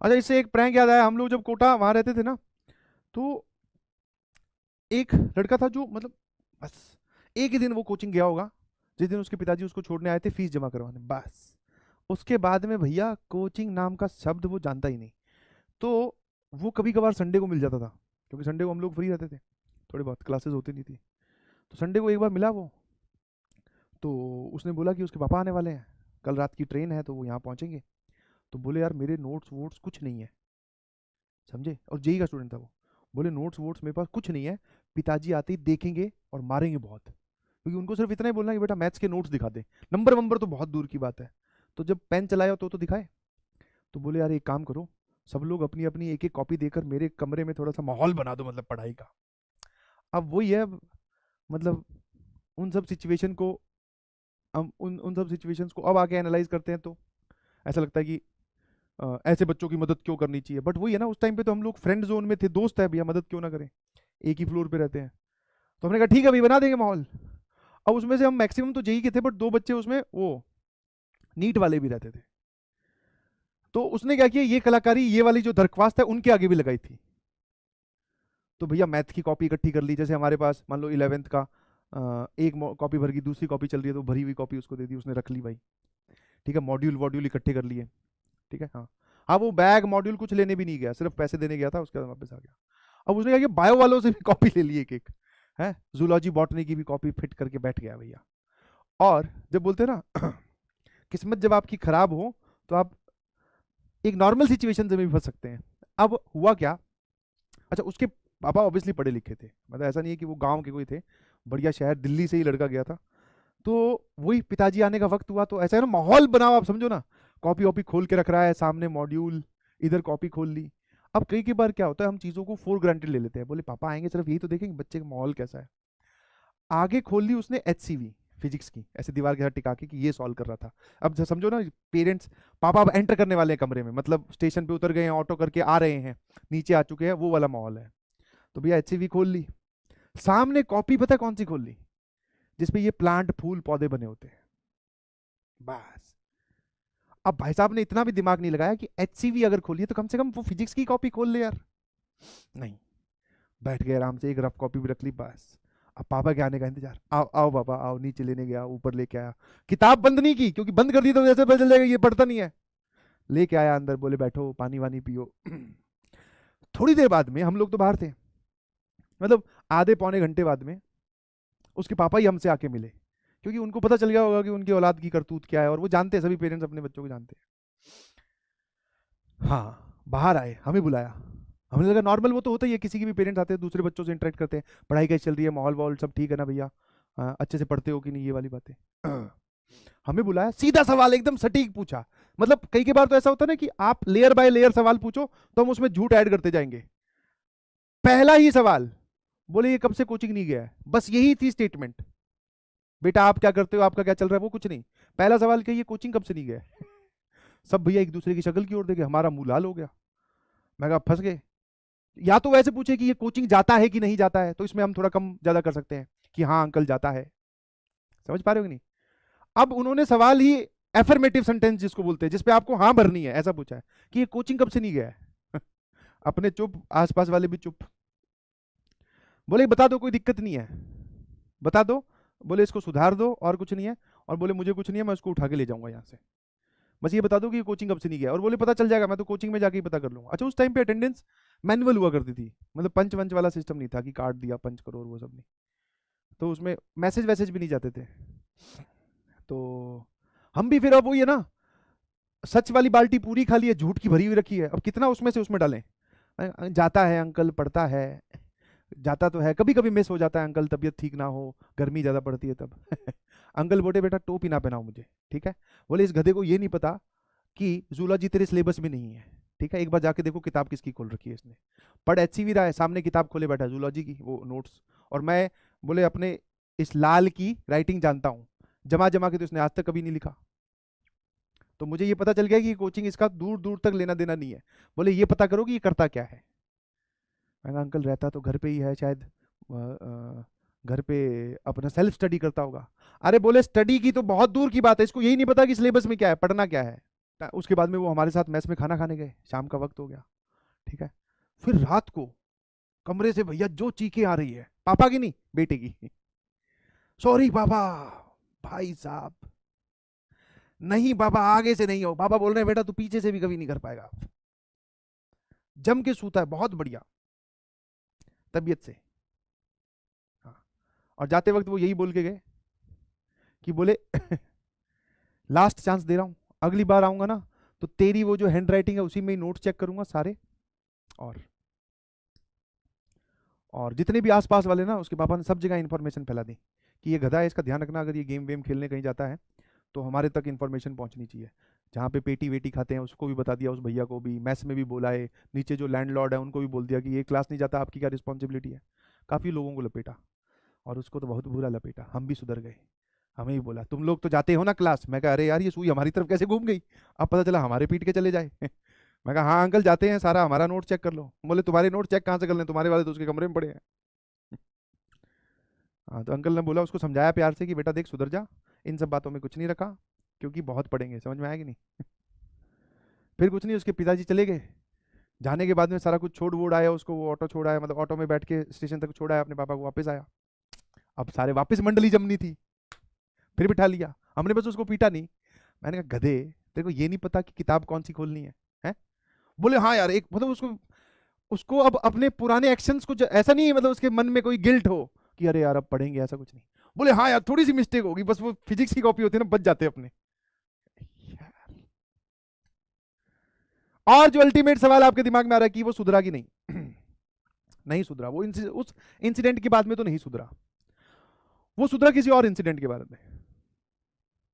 अच्छा, इससे एक प्रैंक याद आया। हम लोग जब कोटा वहां रहते थे ना, तो एक लड़का था जो मतलब बस एक ही दिन वो कोचिंग गया होगा, जिस दिन उसके पिताजी उसको छोड़ने आए थे फीस जमा करवाने, बस उसके बाद में भैया कोचिंग नाम का शब्द वो जानता ही नहीं। तो वो कभी कभार संडे को मिल जाता था, क्योंकि संडे को हम लोग फ्री रहते थे, थोड़ी बहुत क्लासेस होती नहीं थी। तो संडे को एक बार मिला वो, तो उसने बोला कि उसके पापा आने वाले हैं, कल रात की ट्रेन है तो वो यहाँ पहुँचेंगे। तो बोले यार मेरे नोट्स वोट्स कुछ नहीं है, समझे, और जेई का स्टूडेंट था वो। बोले नोट्स वोट्स मेरे पास कुछ नहीं है, पिताजी आते ही देखेंगे और मारेंगे बहुत, क्योंकि उनको सिर्फ इतना ही बोलना है कि बेटा मैथ्स के नोट्स दिखा दे, नंबर वंबर तो बहुत दूर की बात है, तो जब पेन चलाया तो दिखाए। तो बोले यार एक काम करो, सब लोग अपनी अपनी एक एक कॉपी देकर मेरे कमरे में थोड़ा सा माहौल बना दो, मतलब पढ़ाई का। अब वही है, मतलब उन सब सिचुएशन को, हम उन सब सिचुएशंस को अब आके एनालाइज करते हैं तो ऐसा लगता है कि ऐसे बच्चों की मदद क्यों करनी चाहिए। बट वही है ना, उस टाइम पे तो हम लोग फ्रेंड जोन में थे, दोस्त है भैया, मदद क्यों ना करें, एक ही फ्लोर पे रहते हैं। तो हमने कहा ठीक है भाई बना देंगे माहौल। अब उसमें से हम मैक्सिमम तो जेई के थे, बट दो बच्चे उसमें वो नीट वाले भी रहते थे। तो उसने क्या किया, ये कलाकारी ये वाली जो दरख्वास्त है उनके आगे भी लगाई थी। तो भैया मैथ की कॉपी इकट्ठी कर ली, जैसे हमारे पास मान लो 11th का एक कॉपी भर गई, दूसरी कॉपी चल रही है तो भरी हुई कॉपी उसको दे दी, उसने रख ली भाई। ठीक है, मॉड्यूल वॉड्यूल इकट्ठे कर लिए। ठीक है, हाँ। हाँ, वो बैग मॉड्यूल कुछ लेने भी नहीं गया, सिर्फ पैसे देने गया था, उसके बाद वापस आ गया। अब उसने क्या किया, बायो वालों से भी कॉपी ले ली एक एक, है जूलॉजी बॉटनी की भी कॉपी फिट करके बैठ गया भैया। और जब बोलते हैं ना किस्मत जब आपकी खराब हो तो आप एक नॉर्मल सिचुएशन से भी फंस सकते हैं। अब हुआ क्या, अच्छा उसके पापा ऑब्वियसली पढ़े लिखे थे, मतलब ऐसा नहीं है कि वो गांव के कोई थे, बढ़िया शहर दिल्ली से ही लड़का गया था। तो वही पिताजी आने का वक्त हुआ तो ऐसा है ना, माहौल बनाओ आप, समझो ना, कॉपी वॉपी खोल के रख रहा है सामने मॉड्यूल, इधर कॉपी खोल ली। अब कई कई बार क्या होता है, हम चीज़ों को फॉर ग्रांटेड ले लेते हैं, बोले पापा आएंगे सिर्फ यही तो देखेंगे बच्चे का माहौल कैसा है। आगे खोल ली उसने HCV फिजिक्स की, ऐसे दीवार के साथ टिका के कि ये सॉल्व कर रहा था। अब समझो ना, पेरेंट्स, पापा अब एंटर करने वाले हैं कमरे में, मतलब स्टेशन पे उतर गए हैं, ऑटो करके आ रहे हैं, नीचे आ चुके हैं, वो वाला माहौल है। तो भैया HCV खोल ली, सामने कॉपी पता है कौन सी खोल ली, जिसपे ये प्लांट फूल पौधे बने होते हैं, बस। अब भाई साहब ने इतना भी दिमाग नहीं लगाया कि HCV अगर खोलिए तो कम से कम वो फिजिक्स की कॉपी खोल ले यार, नहीं, बैठ गए आराम से, एक रफ कॉपी भी रख ली, बस। अब पापा के आने का इंतजार, आओ आओ पापा आओ, नीचे लेने गया, ऊपर लेके आया, किताब बंद नहीं की, क्योंकि बंद कर दी तो जैसे पता चल जाएगा ये पढ़ता नहीं है। लेके आया अंदर, बोले बैठो पानी वानी पियो। थोड़ी देर बाद में, हम लोग तो बाहर थे, मतलब आधे पौने घंटे बाद में उसके पापा ही हमसे आके मिले, क्योंकि उनको पता चल गया होगा कि उनकी औलाद की करतूत क्या है, और वो जानते हैं, सभी पेरेंट्स अपने बच्चों को जानते हैं। हाँ, बाहर आए, हमें बुलाया, हमें लगा नॉर्मल वो तो होता ही है, किसी के भी पेरेंट्स आते हैं दूसरे बच्चों से इंटरेक्ट करते हैं, पढ़ाई कैसी चल रही है, माहौल वाहौल सब ठीक है ना भैया, हाँ, अच्छे से पढ़ते हो कि नहीं, ये वाली बातें। हमें बुलाया, सीधा सवाल एकदम सटीक पूछा, मतलब कई बार तो ऐसा होता है ना कि आप लेयर बाय लेयर सवाल पूछो तो हम उसमें झूठ ऐड करते जाएंगे। पहला ही सवाल, बोले ये कब से कोचिंग नहीं गया है, बस यही थी स्टेटमेंट। बेटा आप क्या करते हो, आपका क्या चल रहा है, वो कुछ नहीं, पहला सवाल क्या, ये कोचिंग कब से नहीं गया है। सब भैया एक दूसरे की शक्ल की ओर देखे, हमारा मुंह लाल हो गया। मैं कहा फंस गए। या तो वैसे पूछे कि ये कोचिंग जाता है कि नहीं जाता है, तो इसमें हम थोड़ा कम ज्यादा कर सकते हैं कि हाँ अंकल जाता है, समझ पा रहे हो कि नहीं। अब उन्होंने सवाल ही एफर्मेटिव सेंटेंस जिसको बोलते हैं, जिसपे आपको हाँ भरनी है, ऐसा पूछा है कि ये कोचिंग कब से नहीं गया है। अपने चुप, आसपास वाले भी चुप। बोले बता दो कोई दिक्कत नहीं है, बता दो, बोले इसको सुधार दो और कुछ नहीं है, और बोले मुझे कुछ नहीं है, मैं उसको उठा के ले जाऊंगा यहाँ से, बस ये बता दो कि ये कोचिंग कब से नहीं गया, और बोले पता चल जाएगा, मैं तो कोचिंग में जाके ही पता कर लूंगा। अच्छा, उस टाइम पे अटेंडेंस मैनुअल हुआ करती थी, मतलब पंच वंच वाला सिस्टम नहीं था कि कार्ड दिया पंच करो और वो सब नहीं, तो उसमें मैसेज वैसेज भी नहीं जाते थे। तो हम भी फिर अब वही है ना, सच वाली बाल्टी पूरी खाली है, झूठ की भरी हुई रखी है, अब कितना उसमें से उसमें डालें। जाता है अंकल, पढ़ता है, जाता तो है, कभी कभी मिस हो जाता है अंकल, तबीयत ठीक ना हो, गर्मी ज़्यादा पड़ती है तब। अंकल बोले बेटा टोपी ना पहनाओ मुझे, ठीक है। बोले इस गधे को ये नहीं पता कि जूलॉजी तेरे सिलेबस में नहीं है, ठीक है, एक बार जाके देखो किताब किसकी खोल रखी है इसने, पढ़ HCV रहा है, सामने किताब खोले बैठा जूलॉजी की वो नोट्स, और मैं बोले अपने इस लाल की राइटिंग जानता हूँ, जमा जमा के तो इसने आज तक कभी नहीं लिखा। तो मुझे ये पता चल गया कि कोचिंग इसका दूर दूर तक लेना देना नहीं है। बोले ये पता करो कि ये करता क्या है। मैंने कहा अंकल रहता तो घर पे ही है शायद, घर पे अपना सेल्फ स्टडी करता होगा। अरे बोले स्टडी की तो बहुत दूर की बात है, इसको यही नहीं पता कि सिलेबस में क्या है, पढ़ना क्या है, उसके बाद में वो हमारे साथ मैस में खाना खाने गए, शाम का वक्त हो गया, ठीक है। फिर रात को कमरे से भैया जो चीखें आ रही है, पापा की नहीं बेटे की, सॉरी पापा। भाई साहब, नहीं पापा आगे से नहीं हो, पापा बोल रहे हैं बेटा तू पीछे से भी कभी नहीं कर पाएगा। जम के सूता है, बहुत बढ़िया तबीयत से। हाँ, और जाते वक्त वो यही बोल के गए कि बोले लास्ट चांस दे रहा हूं, अगली बार आऊंगा ना तो तेरी वो जो हैंड राइटिंग है उसी में ही नोट चेक करूंगा सारे, और जितने भी आसपास वाले ना, उसके पापा ने सब जगह इंफॉर्मेशन फैला दी कि ये गधा है, इसका ध्यान रखना, अगर ये गेम वेम खेलने कहीं जाता है तो हमारे तक इन्फॉर्मेशन पहुंचनी चाहिए। जहाँ पे पेटी वेटी खाते हैं उसको भी बता दिया, उस भैया को भी, मैस में भी बोला है, नीचे जो लैंडलॉर्ड है उनको भी बोल दिया कि ये क्लास नहीं जाता, आपकी क्या रिस्पॉन्सिबिलिटी है। काफ़ी लोगों को लपेटा, और उसको तो बहुत बुरा लपेटा। हम भी सुधर गए, हमें ही बोला तुम लोग तो जाते हो ना क्लास। मैं कहा अरे यार ये सुई हमारी तरफ कैसे घूम गई, अब पता चला हमारे पीट के चले जाए। मैं कहा हाँ अंकल जाते हैं, सारा हमारा नोट चेक कर लो। बोले तुम्हारे नोट चेक कहाँ से कर लें, तुम्हारे वाले तो उसके कमरे में पड़े हैं। हाँ, तो अंकल ने बोला, उसको समझाया प्यार से कि बेटा देख सुधर जा, इन सब बातों में कुछ नहीं रखा, क्योंकि बहुत पढ़ेंगे। समझ में आया कि नहीं? फिर कुछ नहीं, उसके पिताजी चले गए। जाने के बाद में सारा कुछ छोड़ वोड़ आया उसको, वो ऑटो छोड़ आया, मतलब ऑटो में बैठ के स्टेशन तक छोड़ आया अपने पापा को, वापस आया। अब सारे वापस मंडली जमनी थी, फिर बिठा लिया हमने, बस उसको पीटा नहीं। मैंने कहा गधे, तेरे को ये नहीं पता कि किताब कौन सी खोलनी है, हैं? बोले हाँ यार, एक मतलब उसको उसको अब अपने पुराने एक्शंस को ऐसा नहीं है, मतलब उसके मन में कोई गिल्ट हो कि अरे यार अब पढ़ेंगे, ऐसा कुछ नहीं। बोले हाँ यार थोड़ी सी मिस्टेक होगी, बस वो फिजिक्स की कॉपी होती है ना, बच जाते अपने। और जो अल्टीमेट सवाल आपके दिमाग में आ रहा है कि वो सुधरा कि नहीं, नहीं सुधरा। वो उस इंसिडेंट के बाद में तो नहीं सुधरा, वो सुधरा किसी और इंसिडेंट के बारे में।